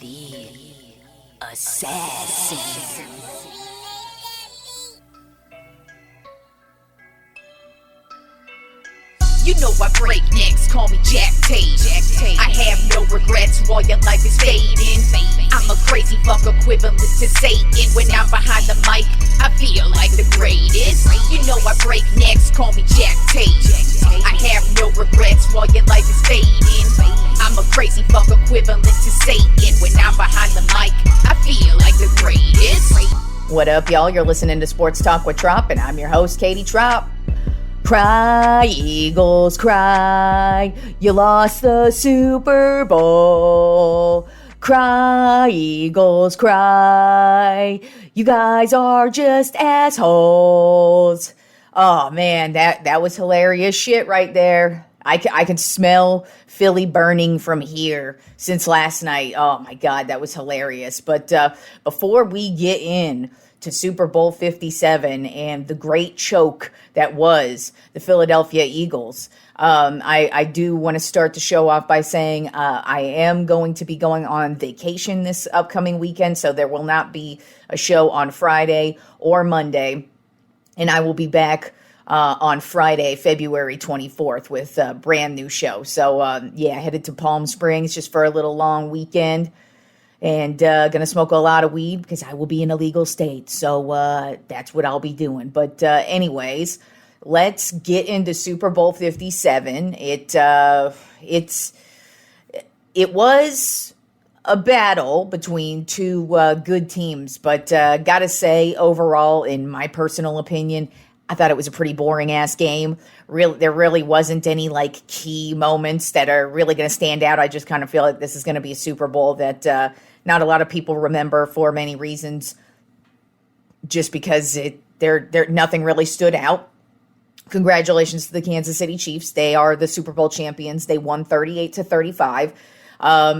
The assassin. You know I break necks, call me Jack Tate. I have no regrets while your life is fading. I'm a crazy fuck equivalent to Satan. When I'm behind the mic, I feel like the greatest. You know I break necks, call me Jack Tate. I have no regrets while your life is fading. I'm a crazy fuck equivalent to Satan. When I'm behind the mic, I feel like the greatest. What up, y'all? You're listening to Sports Talk with Tropp, and I'm your host, Katie Tropp. Cry, Eagles, cry. You lost the Super Bowl. Cry, Eagles, cry. You guys are just assholes. Oh, man, that was hilarious shit right there. I can smell Philly burning from here since last night. Oh, my God, that was hilarious. But before we get in to Super Bowl 57 and the great choke that was the Philadelphia Eagles, I do want to start the show off by saying I am going to be going on vacation this upcoming weekend, so there will not be a show on Friday or Monday, and I will be back on Friday, February 24th with a brand new show. So, headed to Palm Springs just for a little long weekend. And gonna smoke a lot of weed because I will be in a legal state. So that's what I'll be doing. But anyways, let's get into Super Bowl 57. It was a battle between two good teams, but gotta say, overall, in my personal opinion, I thought it was a pretty boring ass game. There really wasn't any like key moments that are really going to stand out. I just kind of feel like this is going to be a Super Bowl that not a lot of people remember for many reasons, just because nothing really stood out. Congratulations to the Kansas City Chiefs. They are the Super Bowl champions. They won 38-35.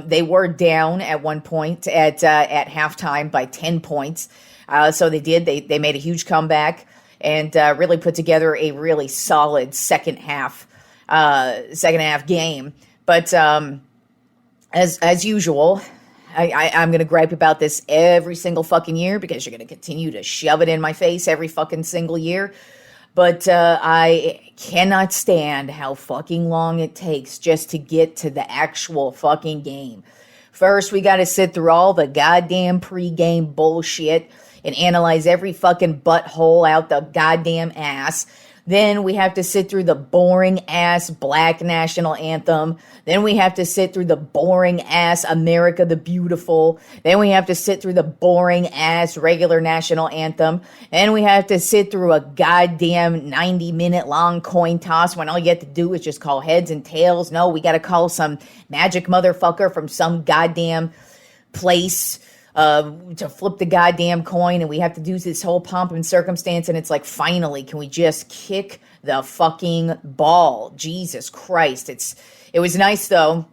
They were down at one point at halftime by 10 points. So they made a huge comeback and really put together a really solid second half game. But as usual, I'm going to gripe about this every single fucking year because you're going to continue to shove it in my face every fucking single year. But I cannot stand how fucking long it takes just to get to the actual fucking game. First, we got to sit through all the goddamn pregame bullshit and analyze every fucking butthole out the goddamn ass. Then we have to sit through the boring-ass Black National Anthem. Then we have to sit through the boring-ass America the Beautiful. Then we have to sit through the boring-ass regular National Anthem. Then we have to sit through a goddamn 90-minute long coin toss when all you have to do is just call heads and tails. No, we got to call some magic motherfucker from some goddamn place to flip the goddamn coin, and we have to do this whole pomp and circumstance, and it's like, finally, can we just kick the fucking ball? Jesus Christ. It was nice, though.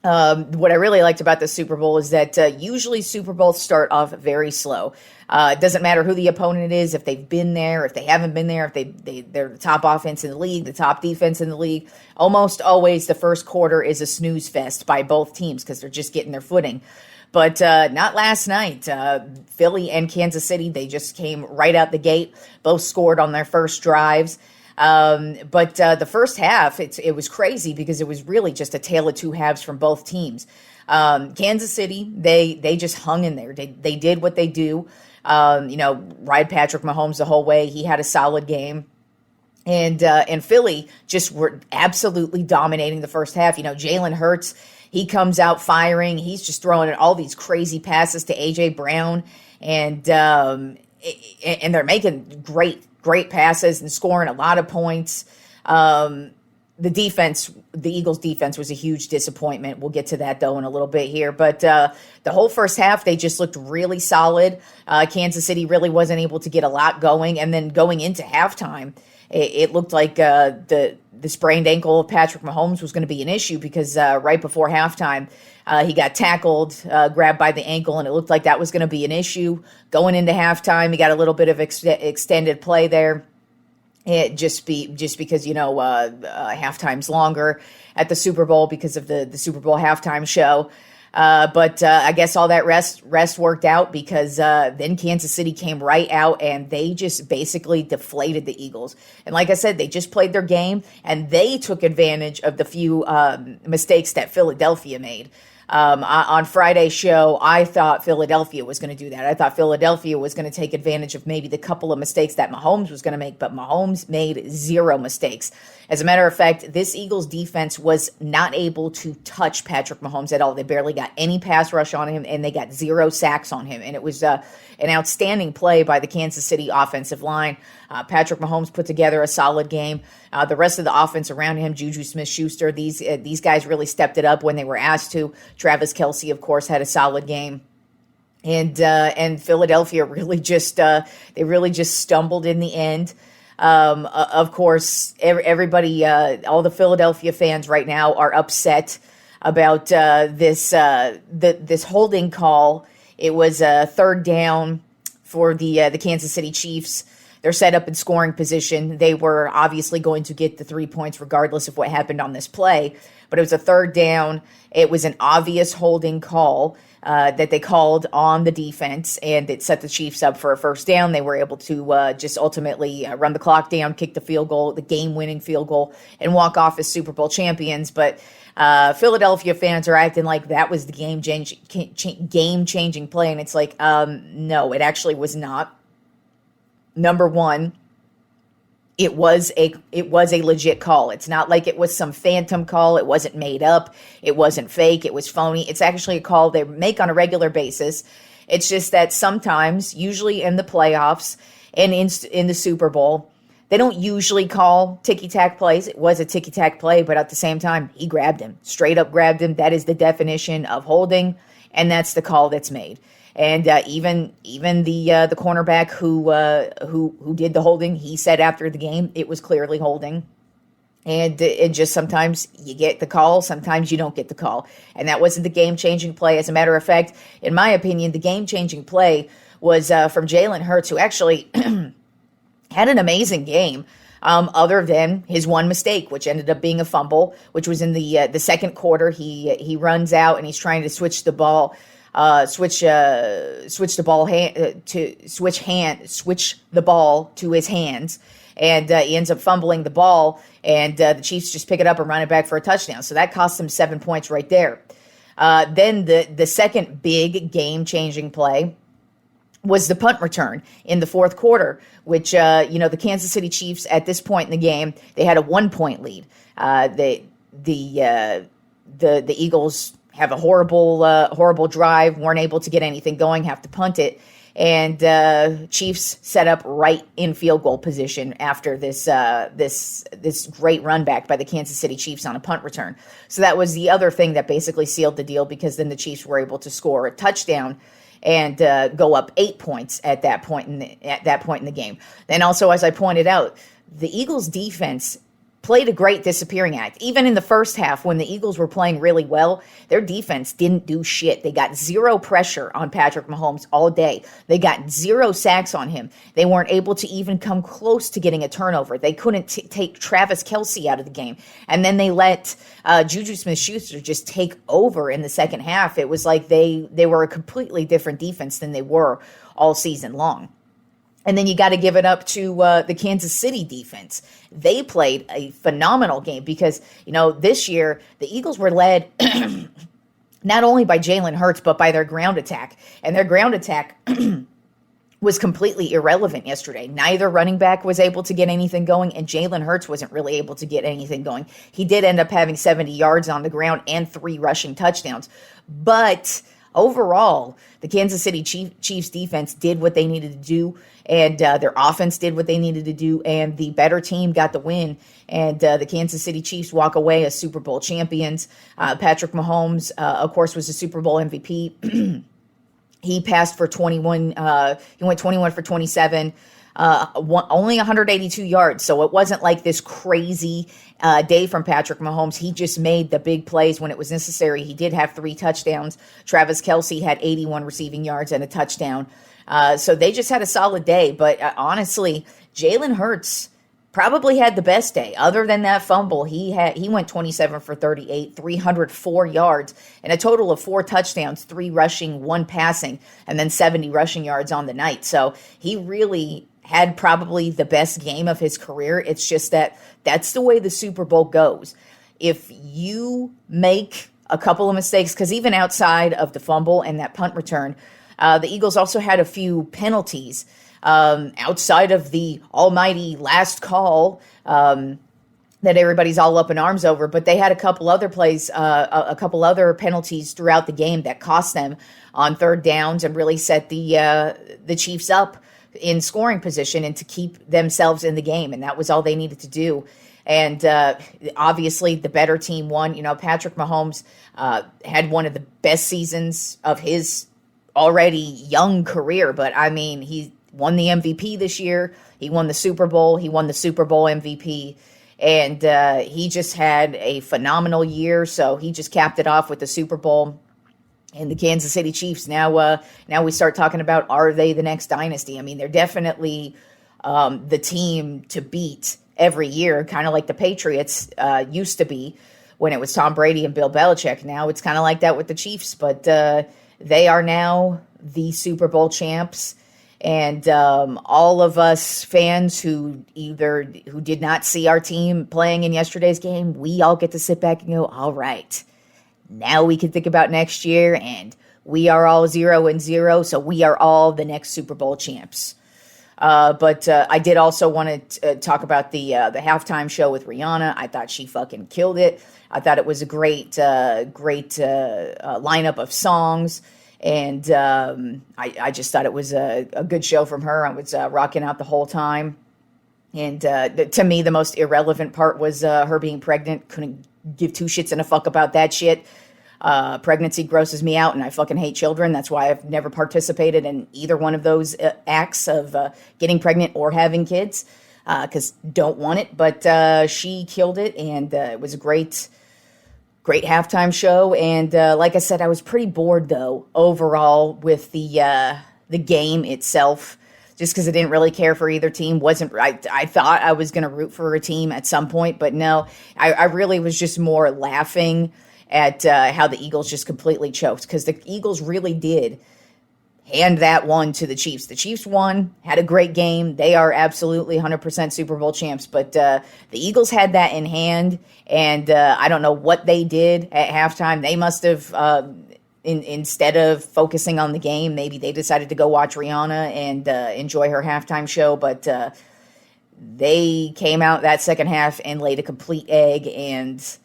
What I really liked about the Super Bowl is that usually Super Bowls start off very slow. It doesn't matter who the opponent is, if they've been there, if they haven't been there, if they're the top offense in the league, the top defense in the league. Almost always the first quarter is a snooze fest by both teams because they're just getting their footing. But not last night. Philly and Kansas City, they just came right out the gate. Both scored on their first drives. But the first half, it was crazy because it was really just a tale of two halves from both teams. Kansas City, they just hung in there. They did what they do. Ride Patrick Mahomes the whole way. He had a solid game. And Philly just were absolutely dominating the first half. Jalen Hurts, he comes out firing. He's just throwing all these crazy passes to A.J. Brown. And they're making great passes and scoring a lot of points. The Eagles' defense was a huge disappointment. We'll get to that, though, in a little bit here. But the whole first half, they just looked really solid. Kansas City really wasn't able to get a lot going. And then going into halftime, it looked like the sprained ankle of Patrick Mahomes was going to be an issue because right before halftime, he got tackled, grabbed by the ankle, and it looked like that was going to be an issue. Going into halftime, he got a little bit of extended play there. It just because halftime's longer at the Super Bowl because of the Super Bowl halftime show. But I guess all that rest worked out because then Kansas City came right out and they just basically deflated the Eagles. And like I said, they just played their game and they took advantage of the few mistakes that Philadelphia made. On Friday's show, I thought Philadelphia was going to do that. I thought Philadelphia was going to take advantage of maybe the couple of mistakes that Mahomes was going to make, but Mahomes made zero mistakes. As a matter of fact, this Eagles defense was not able to touch Patrick Mahomes at all. They barely got any pass rush on him, and they got 0 sacks on him. And it was an outstanding play by the Kansas City offensive line. Patrick Mahomes put together a solid game. The rest of the offense around him, Juju Smith-Schuster, these guys really stepped it up when they were asked to. Travis Kelce, of course, had a solid game. And Philadelphia really just stumbled in the end. Of course, everybody, all the Philadelphia fans right now are upset about this holding call. It was a third down for the Kansas City Chiefs. They're set up in scoring position. They were obviously going to get the 3 points regardless of what happened on this play. But it was a third down. It was an obvious holding call that they called on the defense, and it set the Chiefs up for a first down. They were able to just ultimately run the clock down, kick the field goal, the game-winning field goal, and walk off as Super Bowl champions. But Philadelphia fans are acting like that was the game-changing play, and it's like, no, it actually was not. Number one, it was a legit call. It's not like it was some phantom call. It wasn't made up. It wasn't fake. It was phony. It's actually a call they make on a regular basis. It's just that sometimes, usually in the playoffs and in the Super Bowl, they don't usually call ticky-tack plays. It was a ticky-tack play, but at the same time, he grabbed him. Straight up grabbed him. That is the definition of holding, and that's the call that's made. And even the cornerback who did the holding, he said after the game it was clearly holding. And it just sometimes you get the call, sometimes you don't get the call. And that wasn't the game-changing play. As a matter of fact, in my opinion, the game-changing play was from Jalen Hurts, who actually had an amazing game. Other than his one mistake, which ended up being a fumble, which was in the second quarter. He runs out and he's trying to switch the ball. Switch the ball to his hands, and he ends up fumbling the ball, and the Chiefs just pick it up and run it back for a touchdown. So that cost them 7 points right there. Then the second big game-changing play was the punt return in the fourth quarter, which the Kansas City Chiefs at this point in the game, they had a 1-point lead. The Eagles have a horrible drive, weren't able to get anything going, have to punt it, and Chiefs set up right in field goal position after this great run back by the Kansas City Chiefs on a punt return. So that was the other thing that basically sealed the deal, because then the Chiefs were able to score a touchdown and go up 8 points at that point in the game. Then also, as I pointed out, the Eagles defense played a great disappearing act. Even in the first half, when the Eagles were playing really well, their defense didn't do shit. They got 0 pressure on Patrick Mahomes all day. They got 0 sacks on him. They weren't able to even come close to getting a turnover. They couldn't take Travis Kelce out of the game. And then they let Juju Smith-Schuster just take over in the second half. It was like they were a completely different defense than they were all season long. And then you got to give it up to the Kansas City defense. They played a phenomenal game because, this year the Eagles were led not only by Jalen Hurts, but by their ground attack. And their ground attack was completely irrelevant yesterday. Neither running back was able to get anything going, and Jalen Hurts wasn't really able to get anything going. He did end up having 70 yards on the ground and 3 rushing touchdowns. But overall, the Kansas City Chiefs defense did what they needed to do, and their offense did what they needed to do, and the better team got the win, and the Kansas City Chiefs walk away as Super Bowl champions. Patrick Mahomes, of course, was a Super Bowl MVP. He passed for 21. He went 21 for 27. Only 182 yards, so it wasn't like this crazy day from Patrick Mahomes. He just made the big plays when it was necessary. He did have 3 touchdowns. Travis Kelce had 81 receiving yards and a touchdown. So they just had a solid day. But honestly, Jalen Hurts probably had the best day. Other than that fumble, he went 27 for 38, 304 yards, and a total of 4 touchdowns, 3 rushing, 1 passing, and then 70 rushing yards on the night. So he really had probably the best game of his career. It's just that's the way the Super Bowl goes. If you make a couple of mistakes, because even outside of the fumble and that punt return, the Eagles also had a few penalties outside of the almighty last call that everybody's all up in arms over. But they had a couple other plays, a couple other penalties throughout the game that cost them on third downs and really set the Chiefs up in scoring position and to keep themselves in the game. And that was all they needed to do. And obviously, the better team won. You know, Patrick Mahomes had one of the best seasons of his already young career. But, I mean, he won the MVP this year. He won the Super Bowl. He won the Super Bowl MVP. And he just had a phenomenal year. So he just capped it off with the Super Bowl and the Kansas City Chiefs. Now we start talking about, are they the next dynasty? I mean, they're definitely the team to beat every year, kind of like the Patriots used to be when it was Tom Brady and Bill Belichick. Now it's kind of like that with the Chiefs, but they are now the Super Bowl champs. And all of us fans who did not see our team playing in yesterday's game, we all get to sit back and go, all right, now we can think about next year, and we are all 0-0, so we are all the next Super Bowl champs. But I did also want to talk about the halftime show with Rihanna. I thought she fucking killed it. I thought it was a great lineup of songs. And I just thought it was a good show from her. I was rocking out the whole time. And to me, the most irrelevant part was her being pregnant. Couldn't give 2 shits and a fuck about that shit. Pregnancy grosses me out, and I fucking hate children. That's why I've never participated in either one of those acts of getting pregnant or having kids, because don't want it. But she killed it, and it was a great halftime show. And like I said, I was pretty bored though overall with the game itself, just because I didn't really care for either team. I thought I was going to root for a team at some point, but no, I really was just more laughing at how the Eagles just completely choked, because the Eagles really did hand that one to the Chiefs. The Chiefs won, had a great game. They are absolutely 100% Super Bowl champs, but the Eagles had that in hand, and I don't know what they did at halftime. They must have, instead of focusing on the game, maybe they decided to go watch Rihanna and enjoy her halftime show, but they came out that second half and laid a complete egg, and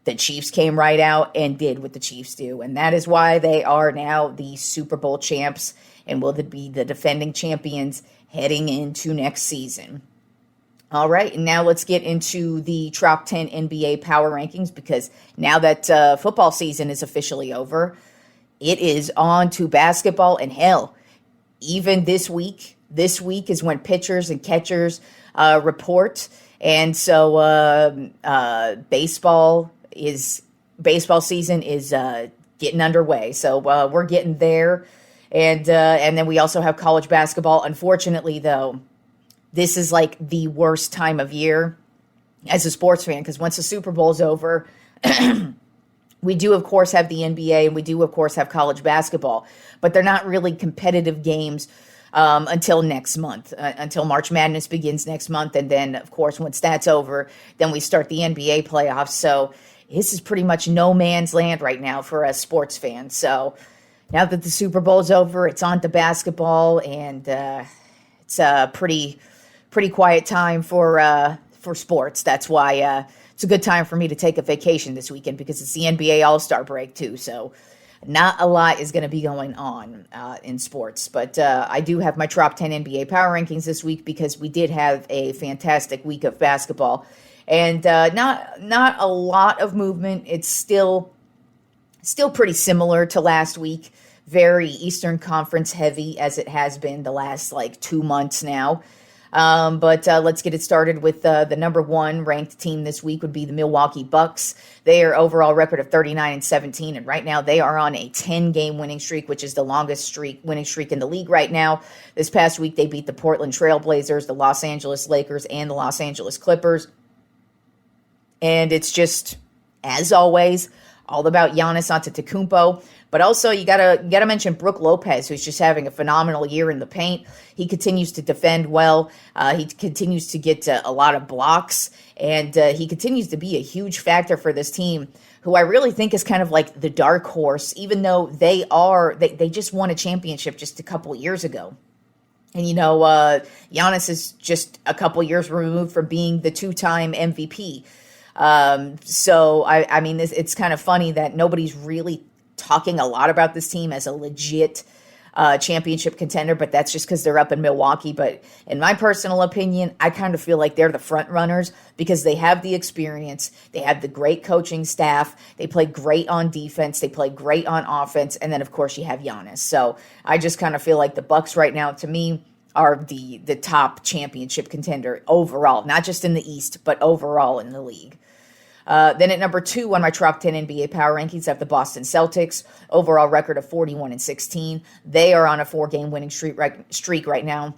the Chiefs came right out and did what the Chiefs do. And that is why they are now the Super Bowl champs and will be the defending champions heading into next season. All right, and now let's get into the Tropp 10 NBA Power Rankings, because now that football season is officially over, it is on to basketball. And hell, even this week is when pitchers and catchers report. And so baseball season is getting underway. So we're getting there. And then we also have college basketball. Unfortunately, though, this is like the worst time of year as a sports fan, because once the Super Bowl is over, we do, of course, have the NBA, and we do, of course, have college basketball. But they're not really competitive games until next month, until March Madness begins next month. And then, of course, once that's over, then we start the NBA playoffs. So this is pretty much no man's land right now for us sports fans. So now that the Super Bowl is over, it's on to basketball, and it's a pretty quiet time for sports. That's why it's a good time for me to take a vacation this weekend, because it's the NBA All-Star break too. So not a lot is going to be going on in sports. But I do have my Tropp 10 NBA Power Rankings this week, because we did have a fantastic week of basketball. And not a lot of movement. It's still pretty similar to last week. Very Eastern Conference heavy, as it has been the last 2 months now. But let's get it started with the number one ranked team this week would be the Milwaukee Bucks. Their overall record of 39-17, and right now they are on a 10-game winning streak, which is the longest winning streak in the league right now. This past week they beat the Portland Trail Blazers, the Los Angeles Lakers, and the Los Angeles Clippers. And it's just, as always, all about Giannis Antetokounmpo. But also, you gotta mention Brook Lopez, who's just having a phenomenal year in the paint. He continues to defend well. He continues to get a lot of blocks, and he continues to be a huge factor for this team, who I really think is kind of like the dark horse, even though they just won a championship just a couple years ago. And, Giannis is just a couple years removed from being the two-time MVP. So, I mean, it's kind of funny that nobody's really talking a lot about this team as a legit championship contender, but that's just because they're up in Milwaukee. But in my personal opinion, I kind of feel like they're the front runners because they have the experience, they have the great coaching staff, they play great on defense, they play great on offense, and then of course you have Giannis. So I just kind of feel like the Bucks right now, to me, are the top championship contender overall, not just in the East, but overall in the league. Then at number 2 on my Tropp 10 NBA Power Rankings, I have the Boston Celtics. Overall record of 41-16. They are on a 4-game winning streak right now.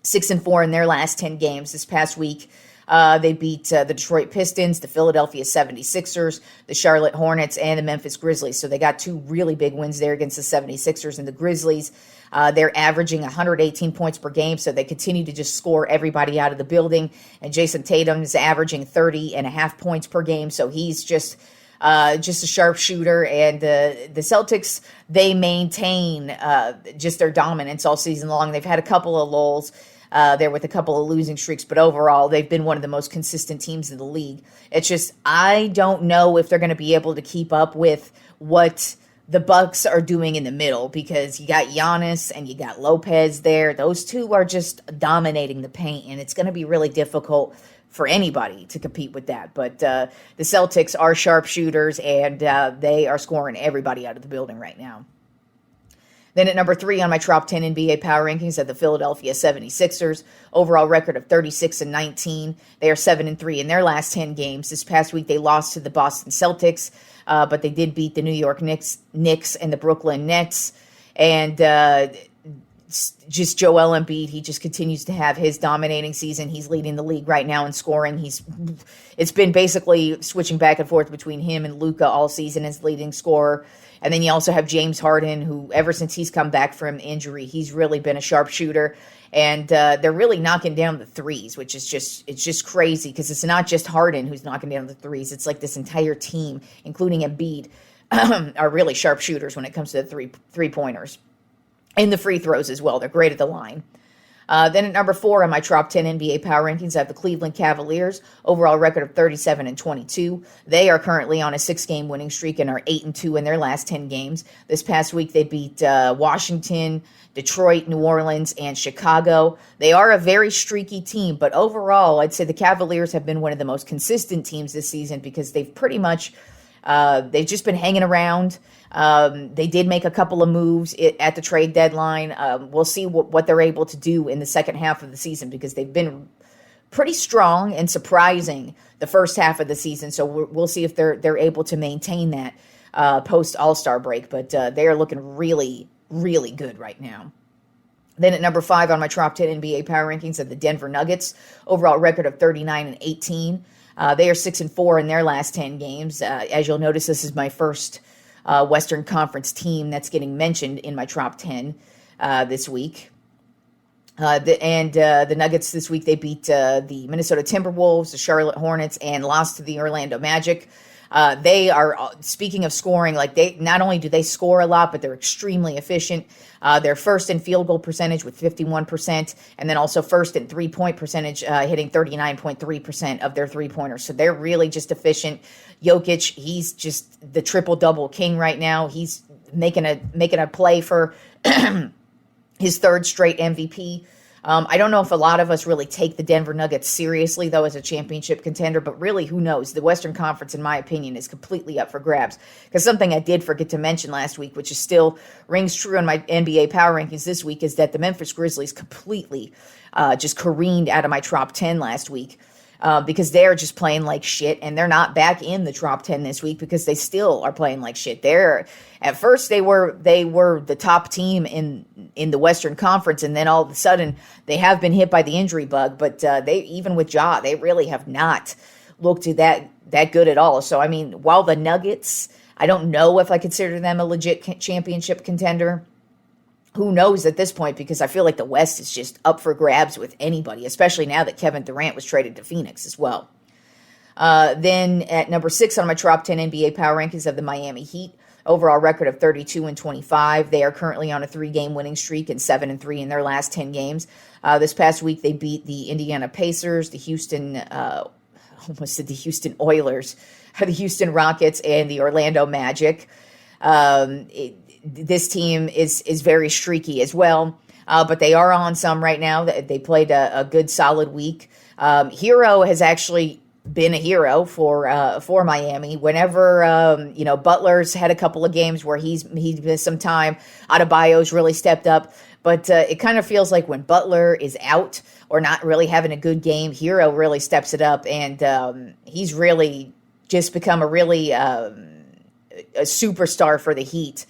6-4 in their last 10 games. This past week, they beat the Detroit Pistons, the Philadelphia 76ers, the Charlotte Hornets, and the Memphis Grizzlies. So they got 2 really big wins there against the 76ers and the Grizzlies. They're averaging 118 points per game, so they continue to just score everybody out of the building. And Jason Tatum is averaging 30.5 points per game, so he's just a sharpshooter. And the Celtics, they maintain just their dominance all season long. They've had a couple of lulls there with a couple of losing streaks, but overall, they've been one of the most consistent teams in the league. It's just, I don't know if they're going to be able to keep up with what the Bucks are doing in the middle, because you got Giannis and you got Lopez there. Those two are just dominating the paint, and it's going to be really difficult for anybody to compete with that. But the Celtics are sharpshooters, and they are scoring everybody out of the building right now. Then at number 3 on my Tropp 10 NBA Power Rankings are the Philadelphia 76ers. Overall record of 36-19. They are 7-3 in their last 10 games. This past week they lost to the Boston Celtics, but they did beat the New York Knicks and the Brooklyn Nets. And just Joel Embiid, he just continues to have his dominating season. He's leading the league right now in scoring. It's been basically switching back and forth between him and Luka all season as leading scorer. And then you also have James Harden, who ever since he's come back from injury, he's really been a sharpshooter. And they're really knocking down the threes, which is just crazy, because it's not just Harden who's knocking down the threes. It's like this entire team, including Embiid, are really sharpshooters when it comes to the three-pointers. And the free throws as well. They're great at the line. Then at number 4 on my Tropp 10 NBA Power Rankings, I have the Cleveland Cavaliers. Overall record of 37-22. They are currently on a 6-game winning streak and are 8-2 in their last 10 games. This past week they beat Washington, Detroit, New Orleans, and Chicago. They are a very streaky team, but overall I'd say the Cavaliers have been one of the most consistent teams this season, because they've pretty much they've just been hanging around. They did make a couple of moves at the trade deadline. We'll see what they're able to do in the second half of the season, because they've been pretty strong and surprising the first half of the season. So we'll see if they're able to maintain that post All-Star break. But they are looking really, really good right now. Then at number 5 on my Tropp 10 NBA Power Rankings are the Denver Nuggets. Overall record of 39-18. They are 6-4 in their last 10 games. As you'll notice, this is my first Western Conference team that's getting mentioned in my Tropp 10 this week. The Nuggets this week, they beat the Minnesota Timberwolves, the Charlotte Hornets, and lost to the Orlando Magic. They are, speaking of scoring, like they not only do they score a lot, but they're extremely efficient. They're first in field goal percentage with 51%, and then also first in three-point percentage, hitting 39.3% of their three-pointers. So they're really just efficient. Jokic, he's just the triple-double king right now. He's making a play for his third straight MVP. I don't know if a lot of us really take the Denver Nuggets seriously, though, as a championship contender, but really, who knows? The Western Conference, in my opinion, is completely up for grabs. Because something I did forget to mention last week, which is still rings true in my NBA power rankings this week, is that the Memphis Grizzlies completely just careened out of my top 10 last week. Because they're just playing like shit, and they're not back in the top 10 this week because they still are playing like shit. At first they were the top team in the Western Conference, and then all of a sudden they have been hit by the injury bug. But they, even with Ja, they really have not looked that good at all. So I mean, while the Nuggets, I don't know if I consider them a legit championship contender. Who knows at this point, because I feel like the West is just up for grabs with anybody, especially now that Kevin Durant was traded to Phoenix as well. Then at number 6 on my top 10 NBA power rankings of the Miami Heat, overall record of 32-25. They are currently on a 3-game winning streak and 7-3 in their last 10 games. This past week, they beat the Indiana Pacers, the Houston Oilers, the Houston Rockets, and the Orlando Magic. This team is very streaky as well, but they are on some right now. They played a good solid week. Hero has actually been a hero for Miami. Whenever Butler's had a couple of games where he's missed some time, Adebayo's really stepped up. But it kind of feels like when Butler is out or not really having a good game, Hero really steps it up, and he's really just become a superstar for the Heat.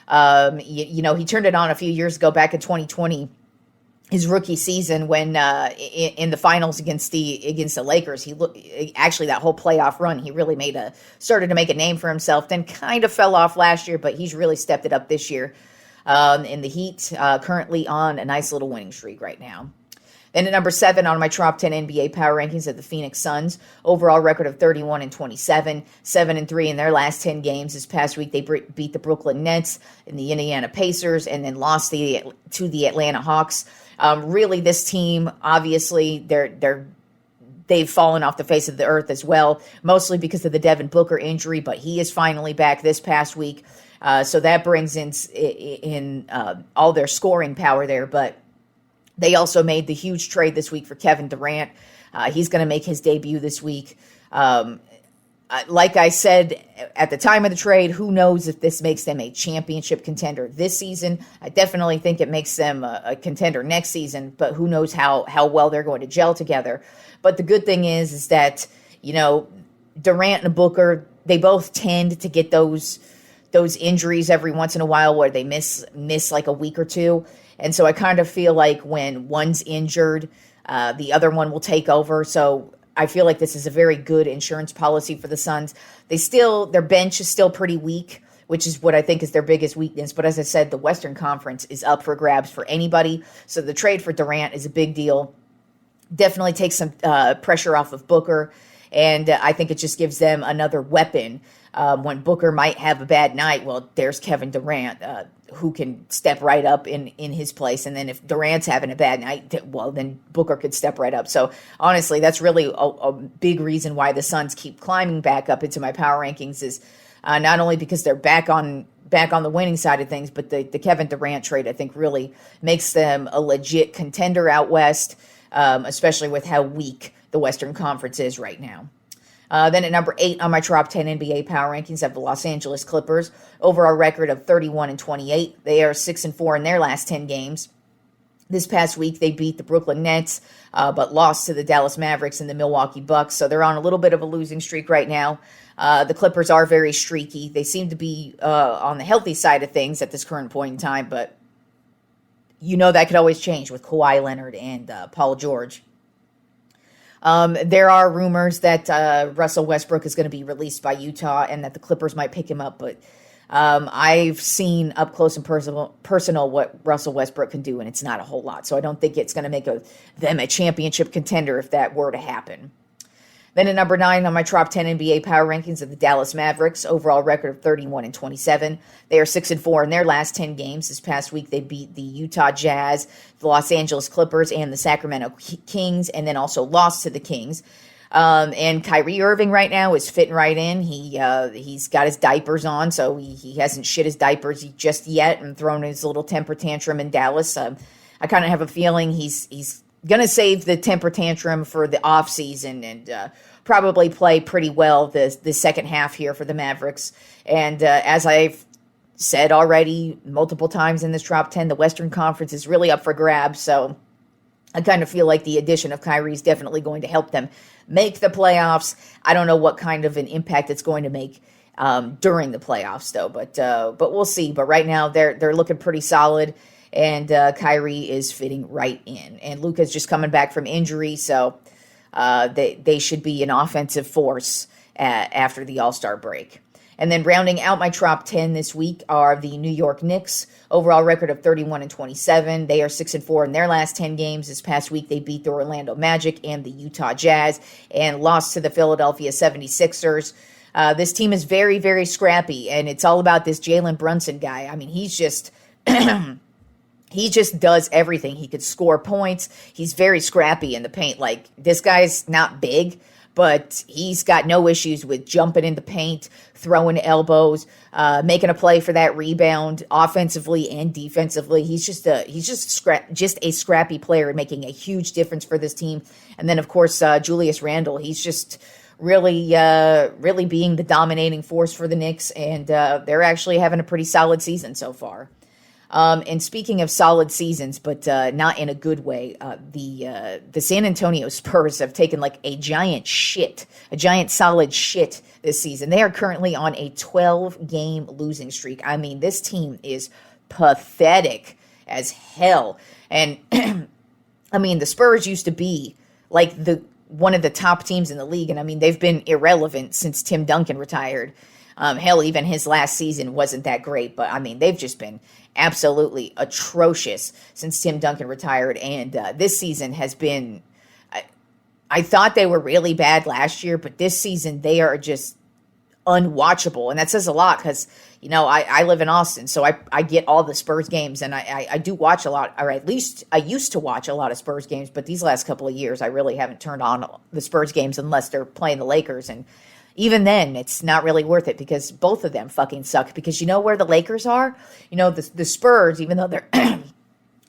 He turned it on a few years ago, back in 2020, his rookie season, when in the finals against the Lakers. He actually, that whole playoff run, he really started to make a name for himself. Then kind of fell off last year, but he's really stepped it up this year. And the Heat currently on a nice little winning streak right now. Then at number 7 on my top 10 NBA power rankings of the Phoenix Suns, overall record of 31-27, 7-3 in their last 10 games. This past week, they beat the Brooklyn Nets and the Indiana Pacers, and then lost to the Atlanta Hawks. Really, this team, obviously, they've fallen off the face of the earth as well, mostly because of the Devin Booker injury, but he is finally back this past week. So that brings in all their scoring power there, but they also made the huge trade this week for Kevin Durant. He's going to make his debut this week. Like I said at the time of the trade, who knows if this makes them a championship contender this season. I definitely think it makes them a contender next season, but who knows how well they're going to gel together. But the good thing is that, Durant and Booker, they both tend to get those injuries every once in a while where they miss like a week or two. And so I kind of feel like when one's injured, the other one will take over. So I feel like this is a very good insurance policy for the Suns. Their bench is still pretty weak, which is what I think is their biggest weakness. But as I said, the Western Conference is up for grabs for anybody. So the trade for Durant is a big deal. Definitely takes some pressure off of Booker. And I think it just gives them another weapon. When Booker might have a bad night, well, there's Kevin Durant, who can step right up in his place. And then if Durant's having a bad night, well, then Booker could step right up. So honestly, that's really a big reason why the Suns keep climbing back up into my power rankings, is not only because they're back on the winning side of things, but the Kevin Durant trade, I think, really makes them a legit contender out west, especially with how weak the Western Conference is right now. Then at number 8 on my top 10 NBA power rankings have the Los Angeles Clippers. Overall record of 31-28. They are 6-4 in their last 10 games. This past week, they beat the Brooklyn Nets, but lost to the Dallas Mavericks and the Milwaukee Bucks. So they're on a little bit of a losing streak right now. The Clippers are very streaky. They seem to be on the healthy side of things at this current point in time, but that could always change with Kawhi Leonard and Paul George. There are rumors that Russell Westbrook is going to be released by Utah and that the Clippers might pick him up, but I've seen up close and personal what Russell Westbrook can do, and it's not a whole lot. So I don't think it's going to make them a championship contender if that were to happen. Then at number 9 on my top 10 NBA power rankings of the Dallas Mavericks, overall record of 31-27. They are 6-4 in their last 10 games. This past week, they beat the Utah Jazz, the Los Angeles Clippers, and the Sacramento Kings, and then also lost to the Kings. And Kyrie Irving right now is fitting right in. He's got his diapers on, so he hasn't shit his diapers just yet and thrown his little temper tantrum in Dallas. I I kind of have a feeling he's going to save the temper tantrum for the offseason and probably play pretty well the second half here for the Mavericks. And as I've said already multiple times in this Trop 10, the Western Conference is really up for grabs. So I kind of feel like the addition of Kyrie is definitely going to help them make the playoffs. I don't know what kind of an impact it's going to make during the playoffs, though. But we'll see. But right now, they're looking pretty solid, and Kyrie is fitting right in. And Luka's just coming back from injury, so they should be an offensive force after the All-Star break. And then rounding out my top 10 this week are the New York Knicks. Overall record of 31-27. They are 6-4 in their last 10 games. This past week, they beat the Orlando Magic and the Utah Jazz and lost to the Philadelphia 76ers. This team is very, very scrappy, and it's all about this Jalen Brunson guy. I mean, he's just... he just does everything. He could score points. He's very scrappy in the paint. Like, this guy's not big, but he's got no issues with jumping in the paint, throwing elbows, making a play for that rebound, offensively and defensively. He's just a scrappy player and making a huge difference for this team. And then, of course, Julius Randle. He's just really being the dominating force for the Knicks, and they're actually having a pretty solid season so far. And speaking of solid seasons, but not in a good way, the San Antonio Spurs have taken like a giant solid shit this season. They are currently on a 12-game losing streak. I mean, this team is pathetic as hell. And I mean, the Spurs used to be like one of the top teams in the league, and I mean, they've been irrelevant since Tim Duncan retired. Hell, even his last season wasn't that great, but I mean, they've just been absolutely atrocious since Tim Duncan retired, and this season has been, I thought they were really bad last year, but this season they are just unwatchable, and that says a lot because, you know, I live in Austin, so I get all the Spurs games, and I do watch a lot, or at least I used to watch a lot of Spurs games, but these last couple of years I really haven't turned on the Spurs games unless they're playing the Lakers, and even then, it's not really worth it because both of them fucking suck. Because you know where the Lakers are? You know, the Spurs, even though they're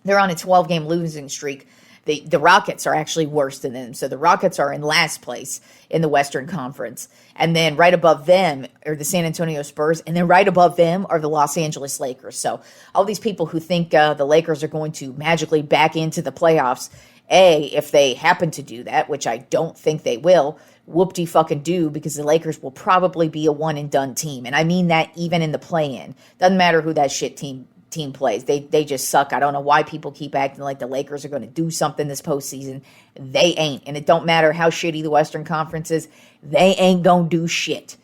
they're on a 12-game losing streak, the Rockets are actually worse than them. So the Rockets are in last place in the Western Conference. And then right above them are the San Antonio Spurs. And then right above them are the Los Angeles Lakers. So all these people who think the Lakers are going to magically back into the playoffs, if they happen to do that, which I don't think they will, whoop-de-fucking-do, because the Lakers will probably be a one-and-done team. And I mean that even in the play-in. Doesn't matter who that shit team plays. They just suck. I don't know why people keep acting like the Lakers are going to do something this postseason. They ain't. And it don't matter how shitty the Western Conference is. They ain't going to do shit.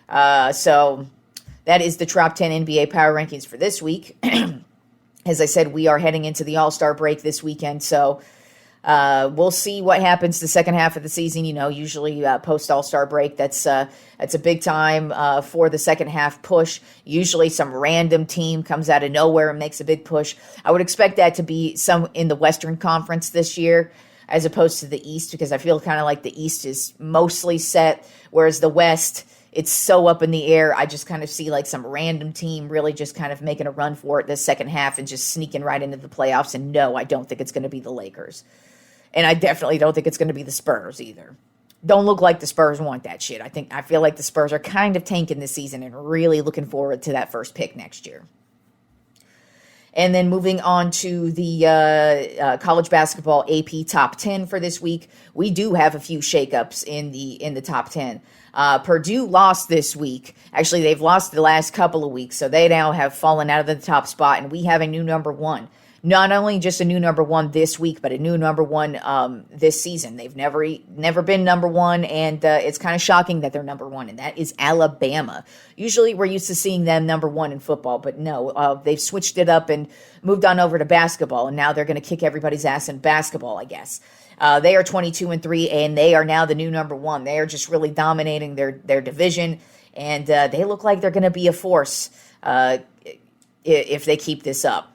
So that is the Trop 10 NBA Power Rankings for this week. As I said, we are heading into the All-Star break this weekend, so we'll see what happens the second half of the season. You know, usually post All-Star break, that's a big time for the second half push. Usually some random team comes out of nowhere and makes a big push. I would expect that to be some in the Western Conference this year as opposed to the East, because I feel kind of like the East is mostly set, whereas the West, it's so up in the air. I just kind of see like some random team really just kind of making a run for it this second half and just sneaking right into the playoffs. And no, I don't think it's going to be the Lakers. And I definitely don't think it's going to be the Spurs either. Don't look like the Spurs want that shit. I feel like the Spurs are kind of tanking this season and really looking forward to that first pick next year. And then moving on to the college basketball AP top 10 for this week, we do have a few shakeups in the top 10. Purdue lost this week. Actually, they've lost the last couple of weeks, so they now have fallen out of the top spot, and we have a new number one. Not only just a new number one this week, but a new number one this season. They've never been number one, and it's kind of shocking that they're number one, and that is Alabama. Usually we're used to seeing them number one in football, but no, they've switched it up and moved on over to basketball, and now they're going to kick everybody's ass in basketball, I guess. They are 22-3, and they are now the new number one. They are just really dominating their division, and they look like they're going to be a force if they keep this up.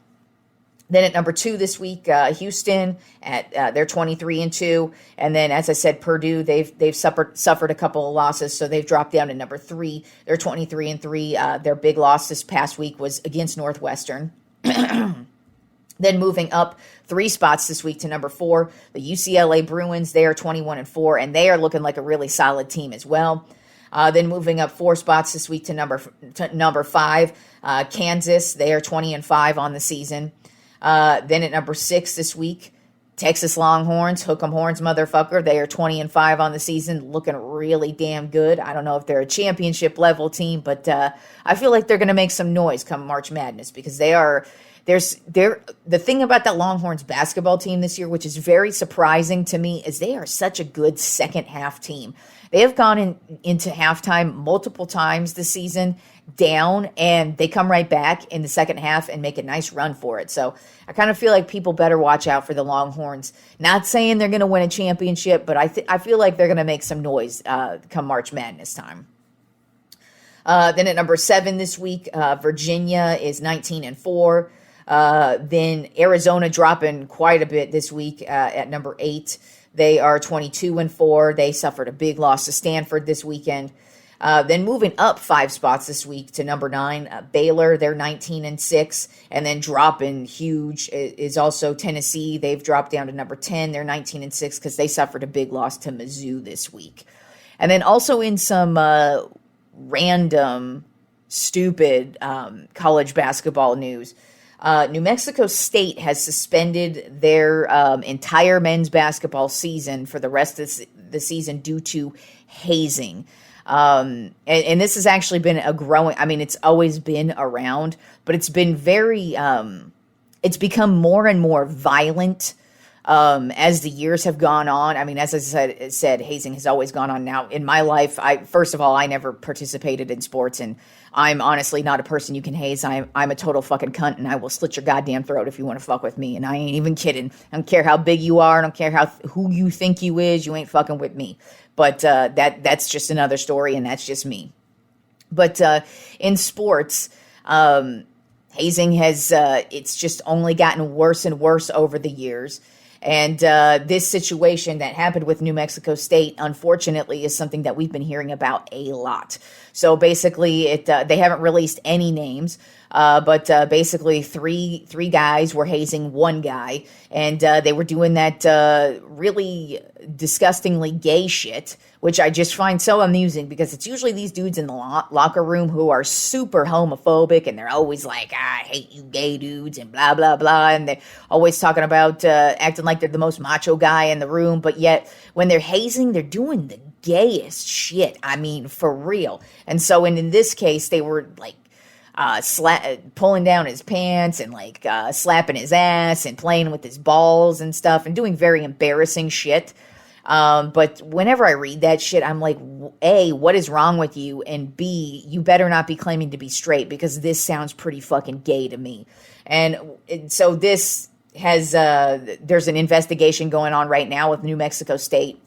Then at number 2 this week, Houston they're 23-2, and then as I said, Purdue they've suffered a couple of losses, so they've dropped down to number 3. They're 23-3. Their big loss this past week was against Northwestern. Then moving up 3 spots this week to number 4, the UCLA Bruins. They are 21-4, and they are looking like a really solid team as well. Then moving up 4 spots this week to number 5, Kansas. They are 20-5 on the season. Then at number 6 this week, Texas Longhorns, hook 'em horns, motherfucker. They are 20-5 on the season, looking really damn good. I don't know if they're a championship level team, but I feel like they're going to make some noise come March Madness because they are. The thing about that Longhorns basketball team this year, which is very surprising to me, is they are such a good second half team. They have gone into halftime multiple times this season down, and they come right back in the second half and make a nice run for it. So I kind of feel like people better watch out for the Longhorns. Not saying they're going to win a championship, but I feel like they're going to make some noise come March Madness time. Then at number 7 this week, Virginia is 19-4. Then Arizona dropping quite a bit this week at number 8. They are 22-4. They suffered a big loss to Stanford this weekend. Then moving up 5 spots this week to number 9, Baylor. They're 19-6. And then dropping huge is also Tennessee. They've dropped down to number 10. They're 19-6 because they suffered a big loss to Mizzou this week. And then also in some random, stupid college basketball news, New Mexico State has suspended their entire men's basketball season for the rest of the season due to hazing. And this has actually been it's always been around, but it's been it's become more and more violent as the years have gone on. I mean, as I said, hazing has always gone on. Now, in my life, first of all, I never participated in sports, and I'm honestly not a person you can haze. I'm a total fucking cunt, and I will slit your goddamn throat if you want to fuck with me, and I ain't even kidding. I don't care how big you are. I don't care who you think you is. You ain't fucking with me. But that's just another story, and that's just me. But in sports, hazing has it's just only gotten worse and worse over the years. And this situation that happened with New Mexico State, unfortunately, is something that we've been hearing about a lot. So basically, they haven't released any names, but basically three guys were hazing one guy, and they were doing that really disgustingly gay shit, which I just find so amusing because it's usually these dudes in the locker room who are super homophobic, and they're always like, I hate you gay dudes, and blah, blah, blah, and they're always talking about acting like they're the most macho guy in the room, but yet when they're hazing, they're doing the gayest shit. I mean, for real. And so in this case, they were like pulling down his pants and like slapping his ass and playing with his balls and stuff and doing very embarrassing shit. But whenever I read that shit, I'm like, A, what is wrong with you? And B, you better not be claiming to be straight because this sounds pretty fucking gay to me. And so this has, there's an investigation going on right now with New Mexico State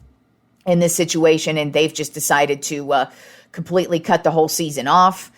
in this situation, and they've just decided to completely cut the whole season off.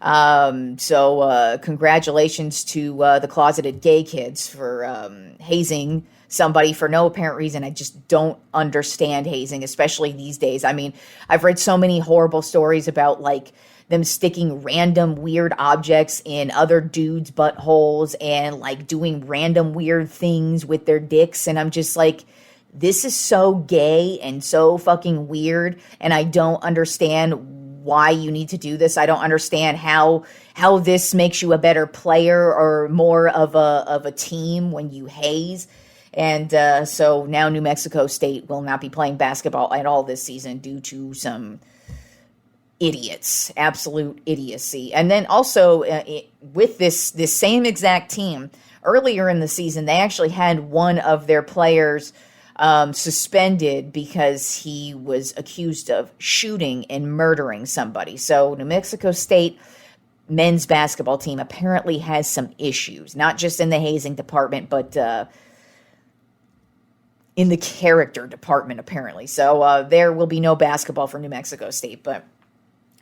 So congratulations to the closeted gay kids for hazing somebody for no apparent reason. I just don't understand hazing, especially these days. I mean, I've read so many horrible stories about like them sticking random weird objects in other dudes' buttholes and like doing random weird things with their dicks. And I'm just like, this is so gay and so fucking weird. And I don't understand why you need to do this. I don't understand how this makes you a better player or more of a team when you haze. And so now New Mexico State will not be playing basketball at all this season due to some idiots, absolute idiocy. And then also with this same exact team, earlier in the season, they actually had one of their players suspended because he was accused of shooting and murdering somebody. So New Mexico State men's basketball team apparently has some issues, not just in the hazing department, but in the character department, apparently. So there will be no basketball for New Mexico State. But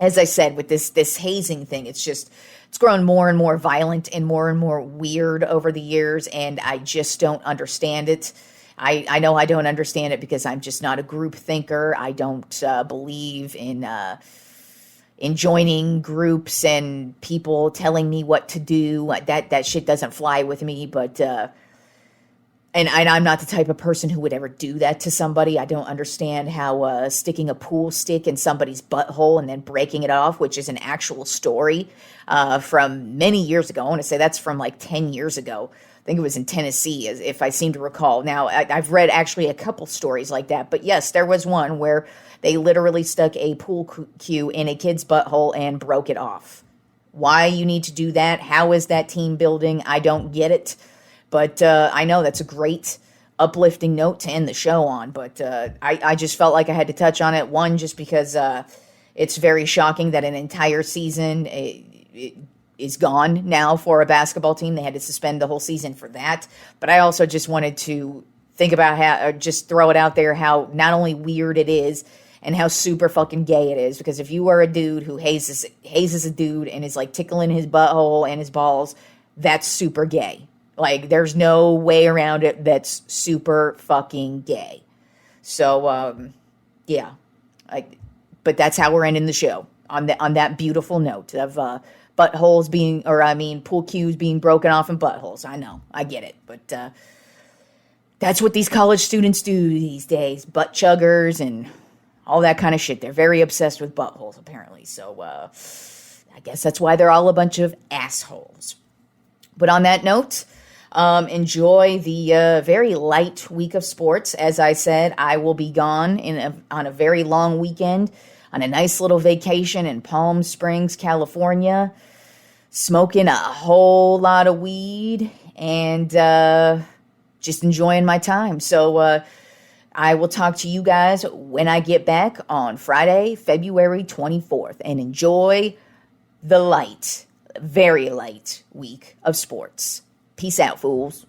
as I said, with this hazing thing, it's grown more and more violent and more weird over the years, and I just don't understand it. I know I don't understand it because I'm just not a group thinker. I don't believe in in joining groups and people telling me what to do. That shit doesn't fly with me, but and I'm not the type of person who would ever do that to somebody. I don't understand how sticking a pool stick in somebody's butthole and then breaking it off, which is an actual story from many years ago. I want to say that's from like 10 years ago. I think it was in Tennessee, if I seem to recall. Now, I've read actually a couple stories like that. But yes, there was one where they literally stuck a pool cue in a kid's butthole and broke it off. Why you need to do that? How is that team building? I don't get it. But I know that's a great uplifting note to end the show on. But I just felt like I had to touch on it. One, just because it's very shocking that an entire season is gone now for a basketball team. They had to suspend the whole season for that. But I also just wanted to think about how, or just throw it out there, how not only weird it is and how super fucking gay it is. Because if you are a dude who hazes a dude and is like tickling his butthole and his balls, that's super gay. Like, there's no way around it. That's super fucking gay. So, yeah. But that's how we're ending the show, on that beautiful note of buttholes being, pool cues being broken off in buttholes. I know. I get it. But that's what these college students do these days. Butt chuggers and all that kind of shit. They're very obsessed with buttholes, apparently. So, I guess that's why they're all a bunch of assholes. But on that note, enjoy the very light week of sports. As I said, I will be gone on a very long weekend, on a nice little vacation in Palm Springs, California, smoking a whole lot of weed and just enjoying my time. So I will talk to you guys when I get back on Friday, February 24th, and enjoy the light, very light week of sports. Peace out, fools.